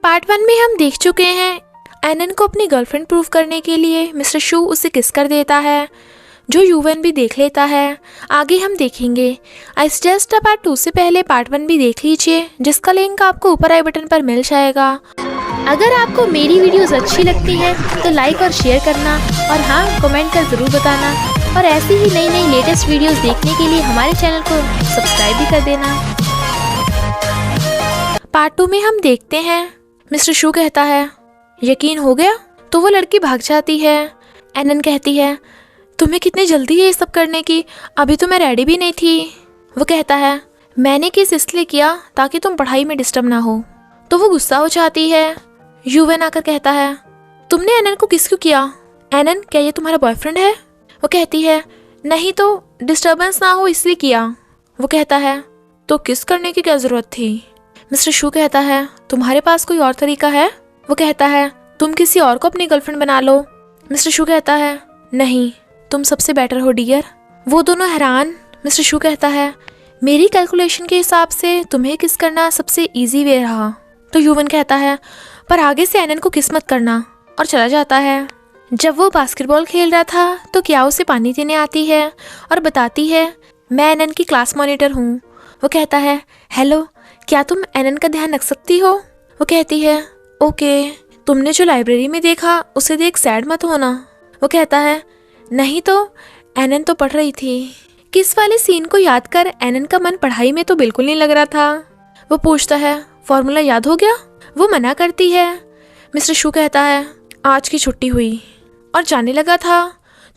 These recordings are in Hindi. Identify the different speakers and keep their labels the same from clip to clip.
Speaker 1: पार्ट 1 में हम देख चुके हैं एनन को अपनी गर्लफ्रेंड प्रूव करने के लिए मिस्टर शू उसे किस कर देता है, जो यूवन भी देख लेता है। आगे हम देखेंगे। आई सजेस्ट पार्ट 2 से पहले पार्ट 1 भी देख लीजिए, जिसका लिंक आपको ऊपर आई बटन पर मिल जाएगा। अगर आपको मेरी वीडियोस अच्छी लगती है तो लाइक और शेयर करना, और हाँ, कमेंट कर ज़रूर बताना। और ऐसी ही नई नई लेटेस्ट वीडियोस देखने के लिए हमारे चैनल को सब्सक्राइब भी कर देना। पार्ट 2 में हम देखते हैं मिस्टर शू कहता है, यकीन हो गया? तो वो लड़की भाग जाती है। एनन कहती है, तुम्हें कितनी जल्दी है ये सब करने की, अभी तो मैं रेडी भी नहीं थी। वो कहता है, मैंने किस इसलिए किया ताकि तुम पढ़ाई में डिस्टर्ब ना हो। तो वो गुस्सा हो जाती है। यूवन आकर कहता है, तुमने एनन को किस क्यों किया? एनन, क्या ये तुम्हारा बॉयफ्रेंड है? वो कहती है, नहीं तो डिस्टर्बेंस ना हो इसलिए किया। वो कहता है, तो किस करने की क्या ज़रूरत थी? मिस्टर शू कहता है, तुम्हारे पास कोई और तरीका है? वो कहता है, तुम किसी और को अपनी गर्लफ्रेंड बना लो। मिस्टर शू कहता है, नहीं, तुम सबसे बेटर हो डियर। वो दोनों हैरान। मिस्टर शू कहता है, मेरी कैलकुलेशन के हिसाब से तुम्हें किस करना सबसे इजी वे रहा। तो यूवन कहता है, पर आगे से एनन को किस मत करना, और चला जाता है। जब वो बास्केटबॉल खेल रहा था तो क्या उसे पानी देने आती है और बताती है, मैं एनन की क्लास मॉनिटर हूँ। वो कहता है, हेलो, क्या तुम एनन का ध्यान रख सकती हो? वो कहती है, ओके, तुमने जो लाइब्रेरी में देखा उसे देख सैड मत होना। वो कहता है, नहीं तो एनन तो पढ़ रही थी। किस वाले सीन को याद कर एनन का मन पढ़ाई में तो बिल्कुल नहीं लग रहा था। वो पूछता है, फॉर्मूला याद हो गया? वो मना करती है। मिस्टर शू कहता है, आज की छुट्टी हुई और जाने लगा था।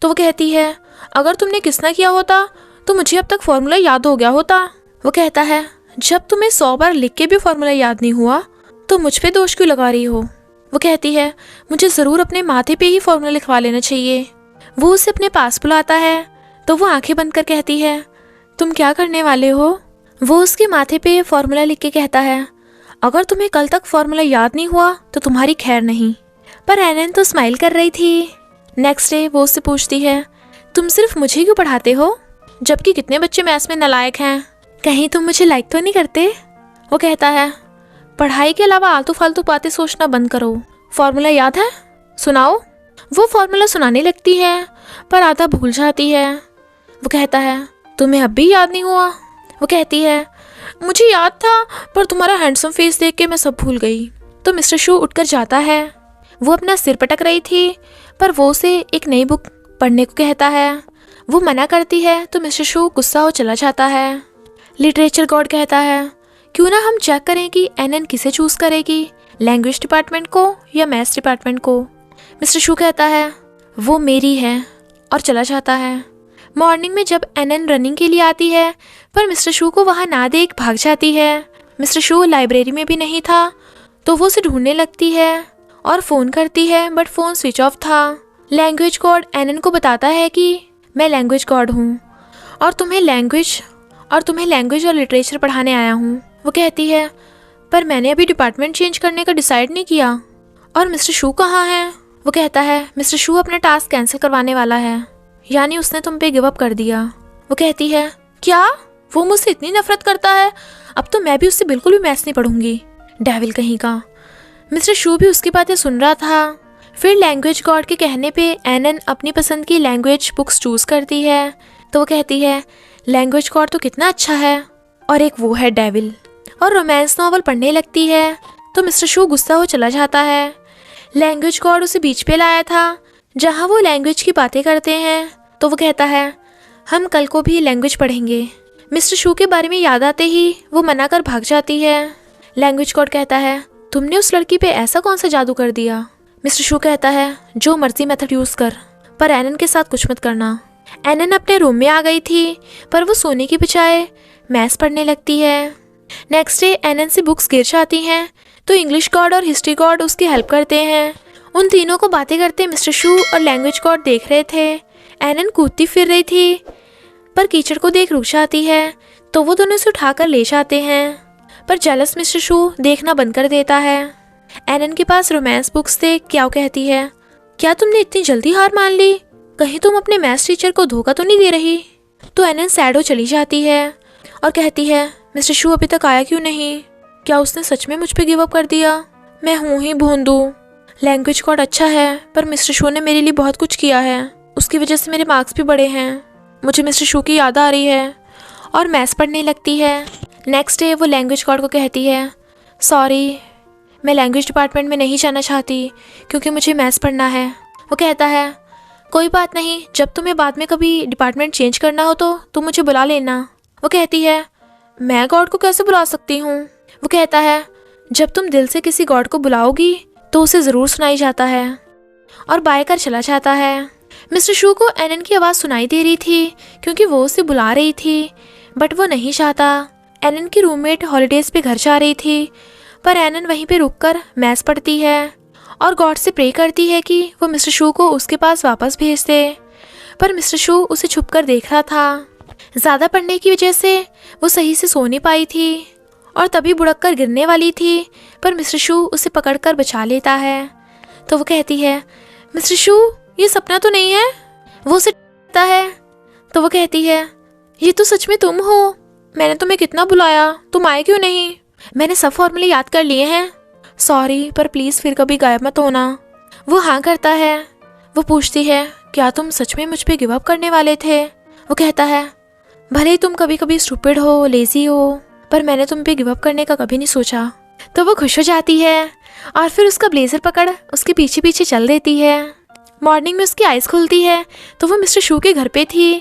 Speaker 1: तो वो कहती है, अगर तुमने किस ना किया होता तो मुझे अब तक फॉर्मूला याद हो गया होता। वो कहता है, जब तुम्हें 100 बार लिख के भी फॉर्मूला याद नहीं हुआ तो मुझ पे दोष क्यों लगा रही हो? वो कहती है, मुझे ज़रूर अपने माथे पे ही फॉर्मूला लिखवा लेना चाहिए। वो उसे अपने पास बुलाता है तो वो आंखें बंद कर कहती है, तुम क्या करने वाले हो? वो उसके माथे पे फॉर्मूला लिख के कहता है, अगर तुम्हें कल तक फॉर्मूला याद नहीं हुआ तो तुम्हारी खैर नहीं। पर एनन तो स्माइल कर रही थी। नेक्स्ट डे वो उससे पूछती है, तुम सिर्फ मुझे क्यों पढ़ाते हो, जबकि कितने बच्चे मैथ्स में नालायक हैं? कहीं तुम मुझे लाइक तो नहीं करते? वो कहता है, पढ़ाई के अलावा आलतू फालतू बातें सोचना बंद करो। फॉर्मूला याद है? सुनाओ। वो फॉर्मूला सुनाने लगती है पर आधा भूल जाती है। वो कहता है, तुम्हें अब भी याद नहीं हुआ? वो कहती है, मुझे याद था पर तुम्हारा हैंडसम फेस देख के मैं सब भूल गई। तो मिस्टर शू उठकर जाता है। वो अपना सिर पटक रही थी पर वो उसे एक नई बुक पढ़ने को कहता है। वो मना करती है तो मिस्टर शू गुस्सा हो चला जाता है। लिटरेचर गॉड कहता है, क्यों ना हम चेक करें कि एनन किसे चूज करेगी, लैंग्वेज डिपार्टमेंट को या मैथ्स डिपार्टमेंट को। मिस्टर शू कहता है, वो मेरी है, और चला जाता है। मॉर्निंग में जब एनन रनिंग के लिए आती है पर मिस्टर शू को वहाँ ना देख भाग जाती है। मिस्टर शू लाइब्रेरी में भी नहीं था तो वो उसे ढूंढने लगती है और फ़ोन करती है बट फ़ोन स्विच ऑफ था। लैंग्वेज गॉड एनन को बताता है कि मैं लैंग्वेज गॉड हूँ और तुम्हें लैंग्वेज और लिटरेचर पढ़ाने आया हूँ। वो कहती है, पर मैंने अभी डिपार्टमेंट चेंज करने का डिसाइड नहीं किया। और मिस्टर शू कहाँ है? वो कहता है, मिस्टर शू अपना टास्क कैंसिल करवाने वाला है, यानी उसने तुम पे गिव अप कर दिया। वो कहती है, क्या? वो मुझसे इतनी नफरत करता है, अब तो मैं भी उससे बिल्कुल भी मैथ्स नहीं पढ़ूंगी, डेविल कहीं का। मिस्टर शू भी उसकी बातें सुन रहा था। फिर लैंग्वेज गॉड के कहने पे एनन अपनी पसंद की लैंग्वेज बुक्स चूज़ करती है। तो वो कहती है, लैंग्वेज गॉड तो कितना अच्छा है, और एक वो है डेविल, और रोमांस नॉवल पढ़ने लगती है। तो मिस्टर शू गुस्सा हो चला जाता है। लैंग्वेज गॉड उसे बीच पे लाया था जहाँ वो लैंग्वेज की बातें करते हैं। तो वो कहता है, हम कल को भी लैंग्वेज पढ़ेंगे। मिस्टर शू के बारे में याद आते ही वो मना कर भाग जाती है। लैंग्वेज गॉड कहता है, तुमने उस लड़की पे ऐसा कौन सा जादू कर दिया? मिस्टर शू कहता है, जो मर्जी मेथड यूज़ कर, पर एनन के साथ कुछ मत करना। एनन अपने रूम में आ गई थी पर वो सोने की बजाय मैथ्स पढ़ने लगती है। नेक्स्ट डे एनन से बुक्स गिर जाती हैं तो इंग्लिश गॉड और हिस्ट्री गॉड उसकी हेल्प करते हैं। उन तीनों को बातें करते मिस्टर शू और लैंग्वेज गॉड देख रहे थे। एनन कूदती फिर रही थी पर कीचड़ को देख रुक जाती है तो वो दोनों से उठाकर ले जाते हैं, पर जेलस मिस्टर शू देखना बंद कर देता है। एनन के पास रोमांस बुक्स थे। क्या कहती है, क्या तुमने इतनी जल्दी हार मान ली? कहीं तुम अपने मैथ्स टीचर को धोखा तो नहीं दे रही? तो एनन सैड हो चली जाती है और कहती है, मिस्टर शू अभी तक आया क्यों नहीं? क्या उसने सच में मुझ पे गिव अप कर दिया? मैं हूँ ही भोंदू। लैंग्वेज कोड अच्छा है पर मिस्टर शू ने मेरे लिए बहुत कुछ किया है, उसकी वजह से मेरे मार्क्स भी बढ़े हैं। मुझे मिस्टर शू की याद आ रही है और मैथ्स पढ़ने लगती है। नेक्स्ट डे वो लैंग्वेज कोड को कहती है, सॉरी मैं लैंग्वेज डिपार्टमेंट में नहीं जाना चाहती क्योंकि मुझे मैथ्स पढ़ना है। वो कहता है, कोई बात नहीं, जब तुम्हें बाद में कभी डिपार्टमेंट चेंज करना हो तो तुम मुझे बुला लेना। वो कहती है, मैं गॉड को कैसे बुला सकती हूँ। वो कहता है, जब तुम दिल से किसी गॉड को बुलाओगी तो उसे ज़रूर सुनाई जाता है। और बाय कर चला जाता है। मिस्टर शू को एनन की आवाज़ सुनाई दे रही थी क्योंकि वो उसे बुला रही थी, बट वो नहीं चाहता। एनन की रूममेट हॉलीडेज़ पे घर जा रही थी, पर एनन वहीं पे रुककर मैथ्स पढ़ती है और गॉड से प्रे करती है कि वो मिस्टर शू को उसके पास वापस भेज दे। पर मिस्टर शू उसे छुपकर देख रहा था। ज़्यादा पढ़ने की वजह से वो सही से सो नहीं पाई थी और तभी बुड़क कर गिरने वाली थी, पर मिस्टर शू उसे पकड़कर बचा लेता है। तो वो कहती है, मिस्टर शू ये सपना तो नहीं है। वो उसे कहता है तो वो कहती है, ये तो सच में तुम हो। मैंने तुम्हें कितना बुलाया, तुम आए क्यों नहीं। मैंने सब फॉर्मूले याद कर लिए हैं। सॉरी पर प्लीज़ फिर कभी गायब मत होना। वो हाँ करता है। वो पूछती है, क्या तुम सच में मुझ पे गिव अप करने वाले थे। वो कहता है, भले ही तुम कभी कभी स्टूपिड हो, लेजी हो, पर मैंने तुम पे गिव अप करने का कभी नहीं सोचा। तो वो खुश हो जाती है और फिर उसका ब्लेजर पकड़ उसके पीछे पीछे चल देती है। मॉर्निंग में उसकी आइज़ खुलती है तो वो मिस्टर शू के घर पे थी।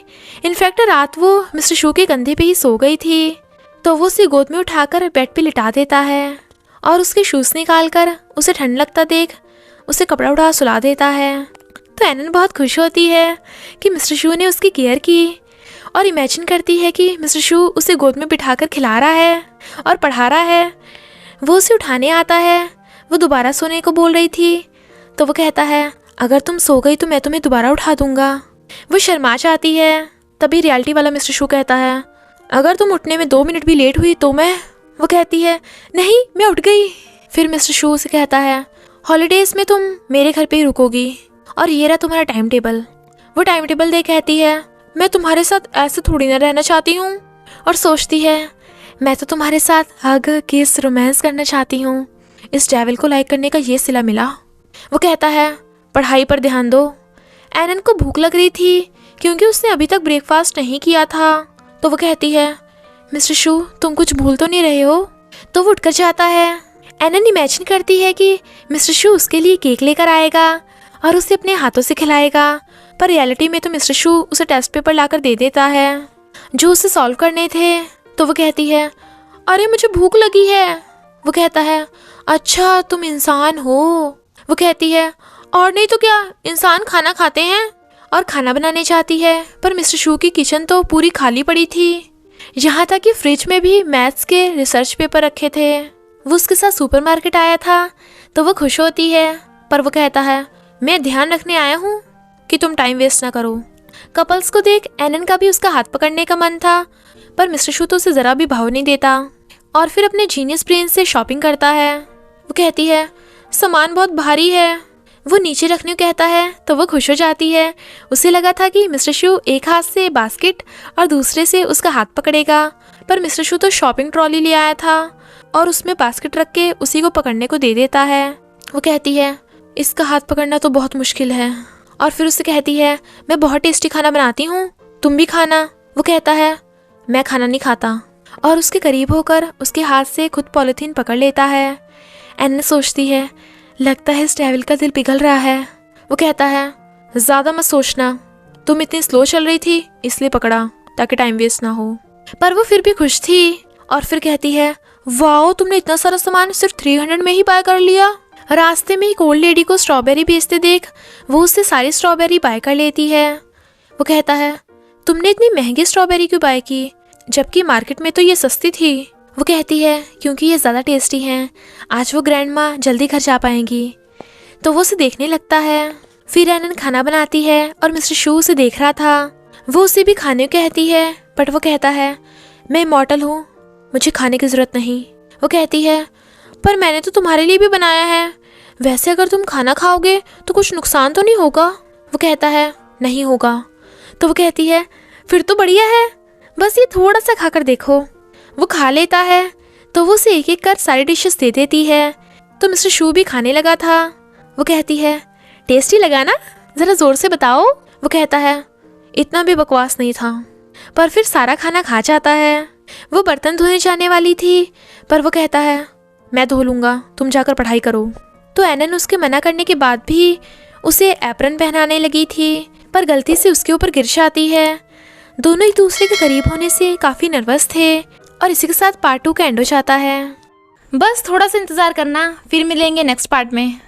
Speaker 1: इनफैक्ट रात वो मिस्टर शू के कंधे पे ही सो गई थी। तो वो उसे गोद में उठाकर बेड पे लिटा देता है और उसके शूज़ निकाल कर उसे ठंड लगता देख उसे कपड़ा उड़ा सुला देता है। तो एनन बहुत खुश होती है कि मिस्टर शू ने उसकी केयर की और इमेजिन करती है कि मिस्टर शू उसे गोद में बिठाकर खिला रहा है और पढ़ा रहा है। वो उसे उठाने आता है। वो दोबारा सोने को बोल रही थी तो वो कहता है, अगर तुम सो गई तो मैं तुम्हें दोबारा उठा दूंगा। वो शर्मा जाती है। तभी रियलिटी वाला मिस्टर शू कहता है, अगर तुम उठने में 2 मिनट भी लेट हुई तो मैं। वो कहती है, नहीं मैं उठ गई। फिर मिस्टर शू से कहता है, हॉलीडेज़ में तुम मेरे घर पे ही रुकोगी और ये रहा तुम्हारा टाइम टेबल। वो टाइम टेबल दे कहती है, मैं तुम्हारे साथ ऐसे थोड़ी ना रहना चाहती हूँ। और सोचती है, मैं तो तुम्हारे साथ हग किस रोमांस करना चाहती हूँ। इस डेविल को लाइक करने का ये सिला मिला। वो कहता है, पढ़ाई पर ध्यान दो। एनन को भूख लग रही थी क्योंकि उसने अभी तक ब्रेकफास्ट नहीं किया था। तो वो कहती है, मिस्टर शू तुम कुछ भूल तो नहीं रहे हो। तो वो उठकर जाता है। एनन इमेजिन करती है कि मिस्टर शू उसके लिए केक लेकर आएगा और उसे अपने हाथों से खिलाएगा, पर रियलिटी में तो मिस्टर शू उसे टेस्ट पेपर लाकर दे देता है जो उसे सॉल्व करने थे। तो वो कहती है, अरे मुझे भूख लगी है। वो कहता है, अच्छा तुम इंसान हो। वो कहती है, और नहीं तो क्या, इंसान खाना खाते हैं। और खाना बनाने जाती है, पर मिस्टर शू की किचन तो पूरी खाली पड़ी थी। यहाँ तक कि फ्रिज में भी मैथ्स के रिसर्च पेपर रखे थे। वो उसके साथ सुपरमार्केट आया था तो वो खुश होती है, पर वो कहता है, मैं ध्यान रखने आया हूँ कि तुम टाइम वेस्ट ना करो। कपल्स को देख एनन का भी उसका हाथ पकड़ने का मन था, पर मिस्टर शू तो उसे ज़रा भी भाव नहीं देता और फिर अपने जीनियस ब्रेन से शॉपिंग करता है। वो कहती है, सामान बहुत भारी है। वो नीचे रखने को कहता है तो वो खुश हो जाती है। उसे लगा था कि मिस्टर शू एक हाथ से बास्केट और दूसरे से उसका हाथ पकड़ेगा, पर मिस्टर शू तो शॉपिंग ट्रॉली ले आया था और उसमें बास्केट रख के उसी को पकड़ने को दे देता है। वो कहती है, इसका हाथ पकड़ना तो बहुत मुश्किल है। और फिर उसे कहती है, मैं बहुत टेस्टी खाना बनाती हूँ, तुम भी खाना। वो कहता है, मैं खाना नहीं खाता, और उसके करीब होकर उसके हाथ से खुद पॉलीथीन पकड़ लेता है। एनन सोचती है, लगता है इस डेविल का दिल पिघल रहा है। वो कहता है, ज़्यादा मत सोचना, तुम इतनी स्लो चल रही थी इसलिए पकड़ा ताकि टाइम वेस्ट ना हो। पर वो फिर भी खुश थी और फिर कहती है, वाओ तुमने इतना सारा सामान सिर्फ 300 में ही बाय कर लिया। रास्ते में एक ओल्ड लेडी को स्ट्रॉबेरी बेचते देख वो उससे सारी स्ट्रॉबेरी बाय कर लेती है। वो कहता है, तुमने इतनी महंगी स्ट्रॉबेरी क्यों बाय की, जबकि मार्केट में तो ये सस्ती थी। वो कहती है, क्योंकि ये ज़्यादा टेस्टी हैं, आज वो ग्रैंड माँ जल्दी घर जा पाएंगी। तो वो उसे देखने लगता है। फिर एनन खाना बनाती है और मिस्टर शू उसे देख रहा था। वो उसे भी खाने को कहती है, बट वो कहता है, मैं इमॉर्टल हूँ, मुझे खाने की ज़रूरत नहीं। वो कहती है, पर मैंने तो तुम्हारे लिए भी बनाया है, वैसे अगर तुम खाना खाओगे तो कुछ नुकसान तो नहीं होगा। वो कहता है, नहीं होगा। तो वो कहती है, फिर तो बढ़िया है, बस ये थोड़ा सा खाकर देखो। वो खा लेता है तो वो उसे एक एक कर सारी डिशेस दे देती है। तो मिस्टर शू भी खाने लगा था। वो कहती है, टेस्टी लगा ना, ज़रा ज़ोर से बताओ। वो कहता है, इतना भी बकवास नहीं था। पर फिर सारा खाना खा जाता है। वो बर्तन धोने जाने वाली थी, पर वो कहता है, मैं धो लूँगा, तुम जाकर पढ़ाई करो। तो एनन उसके मना करने के बाद भी उसे एप्रन पहनाने लगी थी, पर गलती से उसके ऊपर गिर जाती है। दोनों एक दूसरे के करीब होने से काफ़ी नर्वस थे। और इसी के साथ पार्ट 2 का एंड हो जाता है।
Speaker 2: बस थोड़ा सा इंतज़ार करना, फिर मिलेंगे नेक्स्ट पार्ट में।